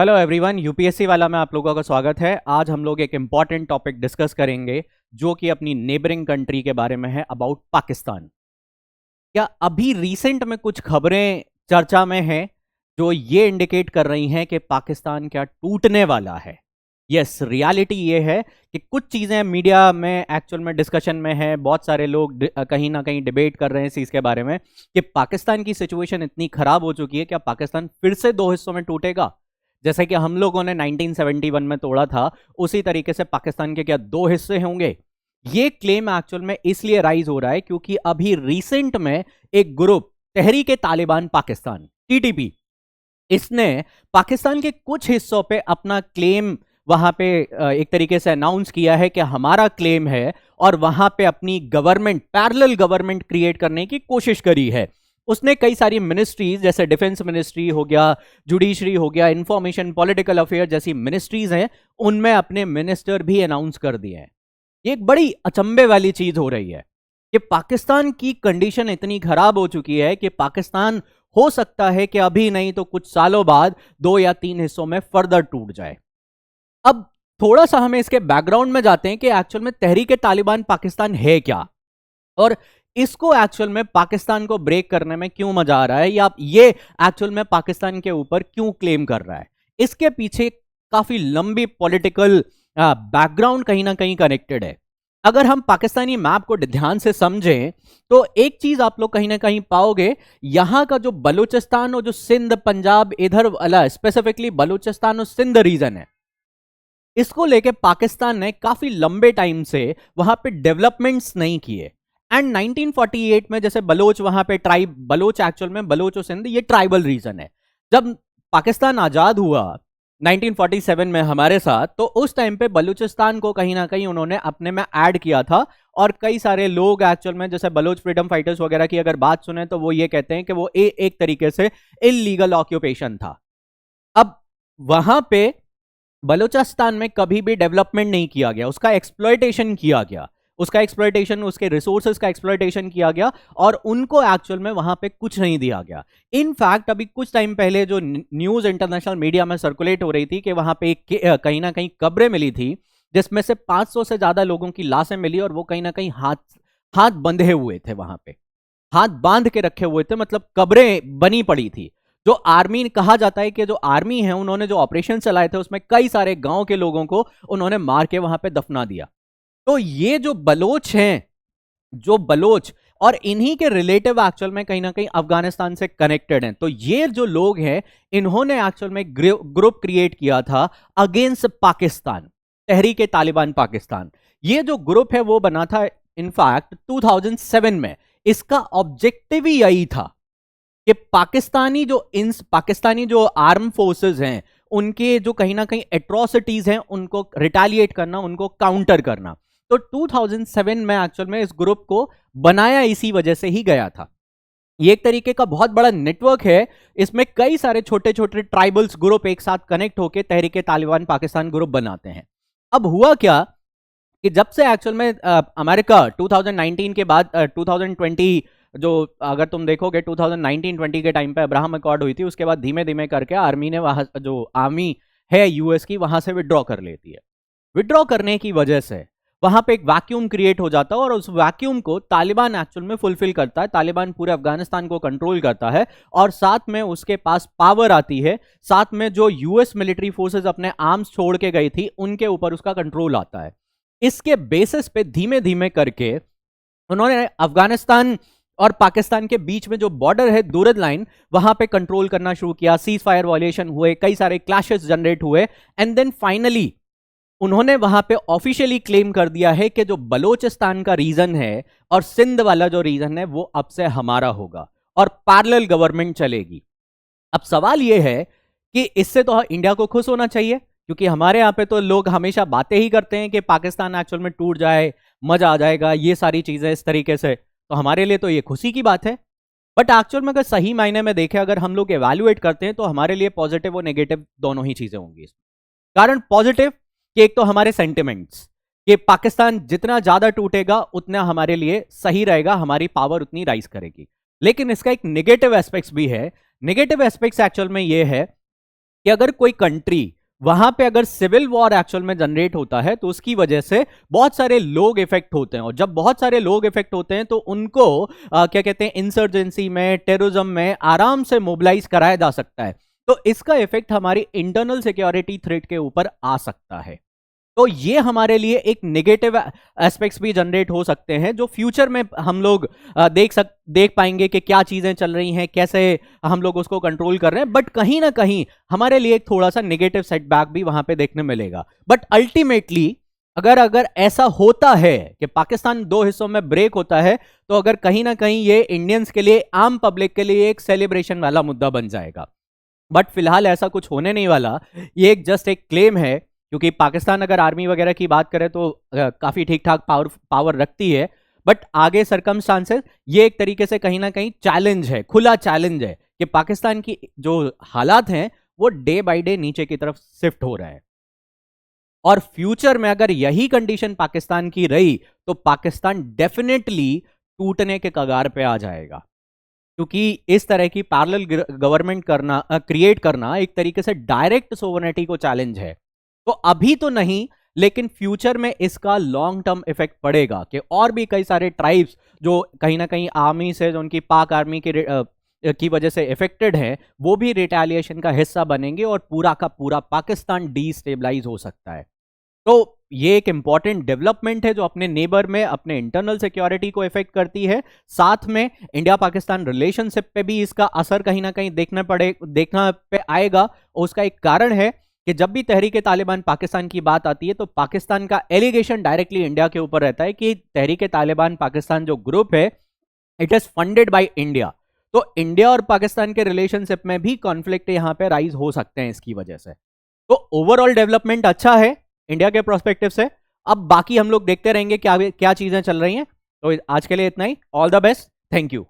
Hello everyone, UPSC वाला में आप लोगों का स्वागत है। आज हम लोग एक इम्पॉर्टेंट टॉपिक डिस्कस करेंगे जो कि अपनी नेबरिंग कंट्री के बारे में है, अबाउट पाकिस्तान। क्या अभी रिसेंट में कुछ खबरें चर्चा में हैं जो ये इंडिकेट कर रही हैं कि पाकिस्तान क्या टूटने वाला है? यस, रियलिटी ये है कि कुछ चीज़ें मीडिया में एक्चुअल में डिस्कशन में है। बहुत सारे लोग कहीं ना कहीं डिबेट कर रहे हैं इस चीज़ के बारे में कि पाकिस्तान की सिचुएशन इतनी खराब हो चुकी है, क्या पाकिस्तान फिर से दो हिस्सों में टूटेगा? जैसे कि हम लोगों ने 1971 में तोड़ा था, उसी तरीके से पाकिस्तान के क्या दो हिस्से होंगे? ये क्लेम एक्चुअल में इसलिए राइज हो रहा है क्योंकि अभी रिसेंट में एक ग्रुप तहरीक तालिबान पाकिस्तान टीटीपी, इसने पाकिस्तान के कुछ हिस्सों पे अपना क्लेम वहां पे एक तरीके से अनाउंस किया है कि हमारा क्लेम है, और वहां पे अपनी गवर्नमेंट, पैरेलल गवर्नमेंट क्रिएट करने की कोशिश करी है। उसने कई सारी मिनिस्ट्रीज, जैसे डिफेंस मिनिस्ट्री हो गया, जुडिशरी हो गया, इंफॉर्मेशन पॉलिटिकल अफेयर जैसी मिनिस्ट्रीज हैं, उनमें अपने मिनिस्टर भी अनाउंस कर दिए हैं। ये एक बड़ी अचंभे वाली चीज हो रही है कि पाकिस्तान की कंडीशन इतनी खराब हो चुकी है कि पाकिस्तान हो सकता है कि अभी नहीं तो कुछ सालों बाद दो या तीन हिस्सों में फर्दर टूट जाए। अब थोड़ा सा हमें इसके बैकग्राउंड में जाते हैं कि एक्चुअल में तहरीक तालिबान पाकिस्तान है क्या, और इसको एक्चुअल में पाकिस्तान को ब्रेक करने में क्यों मजा आ रहा है, या ये एक्चुअल में पाकिस्तान के ऊपर क्यों क्लेम कर रहा है। इसके पीछे काफी लंबी पॉलिटिकल बैकग्राउंड कहीं ना कहीं कनेक्टेड है। अगर हम पाकिस्तानी मैप को ध्यान से समझें तो एक चीज आप लोग कहीं ना कहीं पाओगे, यहां का जो बलूचिस्तान और जो सिंध पंजाब इधर वाला, स्पेसिफिकली बलूचिस्तान और सिंध रीजन है, इसको लेके पाकिस्तान ने काफी लंबे टाइम से वहां पे डेवलपमेंट्स नहीं किए। एंड 1948 में जैसे बलोच, वहां पे ट्राइब बलोच, एक्चुअल में बलोच और सिंध ये ट्राइबल रीजन है। जब पाकिस्तान आजाद हुआ 1947 में हमारे साथ, तो उस टाइम पे बलूचिस्तान को कहीं ना कहीं उन्होंने अपने में ऐड किया था। और कई सारे लोग एक्चुअल में, जैसे बलोच फ्रीडम फाइटर्स वगैरह की अगर बात सुने तो वो ये कहते हैं कि वो एक तरीके से इलीगल ऑक्यूपेशन था। अब वहां पे बलूचिस्तान में कभी भी डेवलपमेंट नहीं किया गया, उसका एक्सप्लॉयटेशन किया गया, उसका एक्सप्लॉयटेशन, उसके रिसोर्सेज का एक्सप्लॉयटेशन किया गया, और उनको एक्चुअल में वहां पे कुछ नहीं दिया गया। इनफैक्ट अभी कुछ टाइम पहले जो न्यूज इंटरनेशनल मीडिया में सर्कुलेट हो रही थी कि वहां पे कहीं ना कहीं कब्रें मिली थी, जिसमें से 500 से ज्यादा लोगों की लाशें मिली, और वो कहीं ना कहीं हाथ हाथ बंधे हुए थे, वहां पे हाथ बांध के रखे हुए थे, मतलब कब्रें बनी पड़ी थी। जो आर्मी, कहा जाता है कि जो आर्मी है उन्होंने जो ऑपरेशन चलाए थे उसमें कई सारे गांव के लोगों को उन्होंने मार के वहां पे दफना दिया। तो ये जो बलोच हैं, जो बलोच और इन्हीं के रिलेटिव एक्चुअल में कहीं ना कहीं अफगानिस्तान से कनेक्टेड हैं। तो ये जो लोग हैं, इन्होंने एक्चुअल में ग्रुप क्रिएट किया था अगेंस्ट पाकिस्तान, तहरीक तालिबान पाकिस्तान। ये जो ग्रुप है वो बना था इनफैक्ट 2007 में। इसका ऑब्जेक्टिव ही यही था कि पाकिस्तानी जो आर्म फोर्सेस हैं, उनके जो कहीं ना कहीं एट्रोसिटीज हैं उनको रिटेलिएट करना, उनको काउंटर करना। तो 2007 में एक्चुअल में इस ग्रुप को बनाया इसी वजह से ही गया था। ये एक तरीके का बहुत बड़ा नेटवर्क है, इसमें कई सारे छोटे छोटे ट्राइबल्स ग्रुप एक साथ कनेक्ट होकर तहरीक तालिबान पाकिस्तान ग्रुप बनाते हैं। अब हुआ क्या कि जब से एक्चुअल में अमेरिका 2019 के बाद 2020, जो अगर तुम देखोगे 2019-20 के टाइम पे अब्राहम अकॉर्ड हुई थी, उसके बाद धीमे धीमे करके आर्मी ने वहां, जो आर्मी है यूएस की, वहां से विड्रॉ कर लेती है। विड्रॉ करने की वजह से वहां पे एक वैक्यूम क्रिएट हो जाता है, और उस वैक्यूम को तालिबान एक्चुअल में फुलफिल करता है। तालिबान पूरे अफगानिस्तान को कंट्रोल करता है, और साथ में उसके पास पावर आती है, साथ में जो यूएस मिलिट्री फोर्सेस अपने आर्म्स छोड़ के गई थी उनके ऊपर उसका कंट्रोल आता है। इसके बेसिस पे धीमे धीमे करके उन्होंने अफगानिस्तान और पाकिस्तान के बीच में जो बॉर्डर है, दूरद लाइन, वहां पे कंट्रोल करना शुरू किया। सीज फायर वायलेशन हुए, कई सारे क्लैशेस जनरेट हुए, एंड देन फाइनली उन्होंने वहां पे ऑफिशियली क्लेम कर दिया है कि जो बलोचिस्तान का रीजन है और सिंध वाला जो रीजन है वो अब से हमारा होगा, और पैरेलल गवर्नमेंट चलेगी। अब सवाल यह है कि इससे तो इंडिया को खुश होना चाहिए, क्योंकि हमारे यहाँ पे तो लोग हमेशा बातें ही करते हैं कि पाकिस्तान एक्चुअल में टूट जाए, मजा आ जाएगा, ये सारी चीजें इस तरीके से, तो हमारे लिए तो ये खुशी की बात है। बट एक्चुअल में अगर सही मायने में देखें, अगर हम लोग एवेल्युएट करते हैं, तो हमारे लिए पॉजिटिव और नेगेटिव दोनों ही चीजें होंगी। कारण पॉजिटिव कि एक तो हमारे सेंटिमेंट्स, कि पाकिस्तान जितना ज्यादा टूटेगा उतना हमारे लिए सही रहेगा, हमारी पावर उतनी राइज करेगी। लेकिन इसका एक नेगेटिव एस्पेक्ट्स भी है। नेगेटिव एस्पेक्ट्स एक्चुअल में ये है कि अगर कोई कंट्री वहां पे अगर सिविल वॉर एक्चुअल में जनरेट होता है तो उसकी वजह से बहुत सारे लोग इफेक्ट होते हैं, और जब बहुत सारे लोग इफेक्ट होते हैं तो उनको क्या कहते हैं, इंसर्जेंसी में, टेररिज्म में आराम से मोबिलाइज कराया जा सकता है। तो इसका इफेक्ट हमारी इंटरनल सिक्योरिटी थ्रेट के ऊपर आ सकता है। तो ये हमारे लिए एक नेगेटिव एस्पेक्ट्स भी जनरेट हो सकते हैं, जो फ्यूचर में हम लोग देख पाएंगे कि क्या चीजें चल रही हैं, कैसे हम लोग उसको कंट्रोल कर रहे हैं। बट कहीं ना कहीं हमारे लिए एक थोड़ा सा नेगेटिव सेटबैक भी वहां पे देखने मिलेगा। बट अल्टीमेटली अगर ऐसा होता है कि पाकिस्तान दो हिस्सों में ब्रेक होता है, तो अगर कहीं ना कहीं ये इंडियंस के लिए, आम पब्लिक के लिए एक सेलिब्रेशन वाला मुद्दा बन जाएगा। बट फिलहाल ऐसा कुछ होने नहीं वाला। ये जस्ट एक क्लेम है, क्योंकि पाकिस्तान अगर आर्मी वगैरह की बात करें तो काफी ठीक ठाक पावर रखती है। बट आगे सरकमस्टांसेस, ये एक तरीके से कहीं ना कहीं चैलेंज है, खुला चैलेंज है कि पाकिस्तान की जो हालात हैं वो डे बाय डे नीचे की तरफ शिफ्ट हो रहा है। और फ्यूचर में अगर यही कंडीशन पाकिस्तान की रही तो पाकिस्तान डेफिनेटली टूटने के कगार पे आ जाएगा, क्योंकि इस तरह की पैरेलल गवर्नमेंट करना, क्रिएट करना एक तरीके से डायरेक्ट सोवरेनिटी को चैलेंज है। तो अभी तो नहीं, लेकिन फ्यूचर में इसका लॉन्ग टर्म इफेक्ट पड़ेगा कि और भी कई सारे ट्राइब्स जो कहीं ना कहीं आर्मी से, जो उनकी पाक आर्मी की वजह से इफेक्टेड हैं, वो भी रिटेलिएशन का हिस्सा बनेंगे और पूरा का पूरा पाकिस्तान डीस्टेबलाइज हो सकता है। तो ये एक इंपॉर्टेंट डेवलपमेंट है जो अपने नेबर में, अपने इंटरनल सिक्योरिटी को इफेक्ट करती है। साथ में इंडिया पाकिस्तान रिलेशनशिप पे भी इसका असर कहीं ना कहीं देखना पे आएगा। और उसका एक कारण है कि जब भी तहरीक तालिबान पाकिस्तान की बात आती है तो पाकिस्तान का एलिगेशन डायरेक्टली इंडिया के ऊपर रहता है कि तहरीक तालिबान पाकिस्तान जो ग्रुप है, it is funded by India. तो इंडिया और पाकिस्तान के रिलेशनशिप में भी कॉन्फ्लिक्ट यहां पे राइज हो सकते हैं इसकी वजह से। तो ओवरऑल डेवलपमेंट अच्छा है इंडिया के प्रोस्पेक्टिव से। अब बाकी हम लोग देखते रहेंगे क्या क्या चीजें चल रही हैं। तो आज के लिए इतना ही। All the best, thank you.